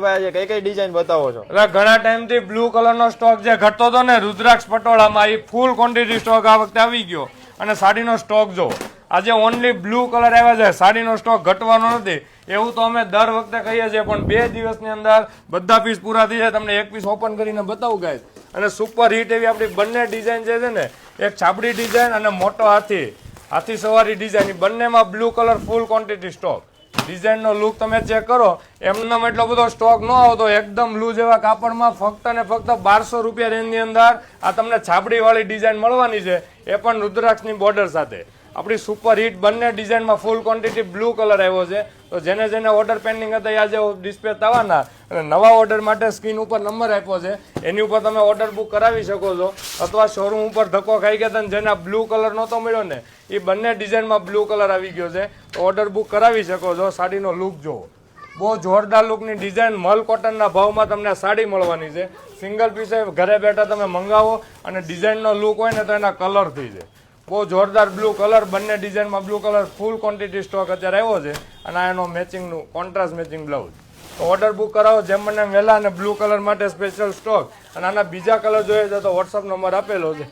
ભાઈ કઈ કઈ ડિઝાઇન બતાવો છો? એટલે ઘણા ટાઈમથી બ્લુ કલરનો સ્ટોક જે ઘટતો હતો ને રુદ્રાક્ષ પટોળામાં, એ ફૂલ ક્વોન્ટિટી સ્ટોક આ વખતે આવી ગયો. અને સાડીનો સ્ટોક જો આજે ઓનલી બ્લુ કલર આવ્યા છે, સાડીનો સ્ટોક ઘટવાનો નથી એવું તો અમે દર વખતે કહીએ છીએ, પણ 2 દિવસની અંદર બધા પીસ પૂરા થઈ જાય. તમને એક પીસ ઓપન કરીને બતાવું ગાઈસ. અને સુપર હિટ એવી આપણી બંને ડિઝાઇન જે છે ને, એક છાબડી ડિઝાઇન અને મોટો હાથી સવારી ડિઝાઇન, બંનેમાં બ્લુ કલર ફૂલ ક્વોન્ટિટી સ્ટોક. ડિઝાઇનનો લુક તમે ચેક કરો, એમનામ એટલો બધો સ્ટોક ન આવતો, એકદમ લૂઝ એવા કાપડમાં ફક્ત ને ફક્ત 1200 રૂપિયા રેન્જની અંદર આ તમને છાબડીવાળી ડિઝાઇન મળવાની છે, એ પણ રુદ્રાક્ષની બોર્ડર સાથે. આપણી સુપર હિટ બંને ડિઝાઇનમાં ફૂલ ક્વોન્ટિટી બ્લુ કલર આવ્યો છે. તો જેને ઓર્ડર પેન્ડિંગ હતા એ આજે ડિસ્પ્લે થવાના, અને નવા ઓર્ડર માટે સ્ક્રીન ઉપર નંબર આપ્યો છે, એની ઉપર તમે ઓર્ડર બુક કરાવી શકો છો. અથવા શોરૂમ ઉપર ધક્કો ખાઈ ગયા હતા ને જેના બ્લુ કલર નહોતો મળ્યો ને, એ બંને ડિઝાઇનમાં બ્લુ કલર આવી ગયો છે, તો ઓર્ડર બુક કરાવી શકો છો. સાડીનો લુક જુઓ, બહુ જોરદાર લુકની ડિઝાઇન, મલ કોટનના ભાવમાં તમને સાડી મળવાની છે. સિંગલ પીસ ઘરે બેઠા તમે મંગાવો અને ડિઝાઇનનો લુક હોય ને તો એના કલર થઈ જાય. બહુ જોરદાર બ્લુ કલર, બંને ડિઝાઇનમાં બ્લુ કલર ફૂલ ક્વોન્ટિટી સ્ટોક અત્યારે આવ્યો છે. અને આ એનો મેચિંગનું કોન્ટ્રાસ્ટ મેચિંગ બ્લાઉઝ. તો ઓર્ડર બુક કરાવો જેમ મને વહેલા, અને બ્લુ કલર માટે સ્પેશિયલ સ્ટોક. અને આના બીજા કલર જોઈએ છે તો વોટ્સઅપ નંબર આપેલો છે,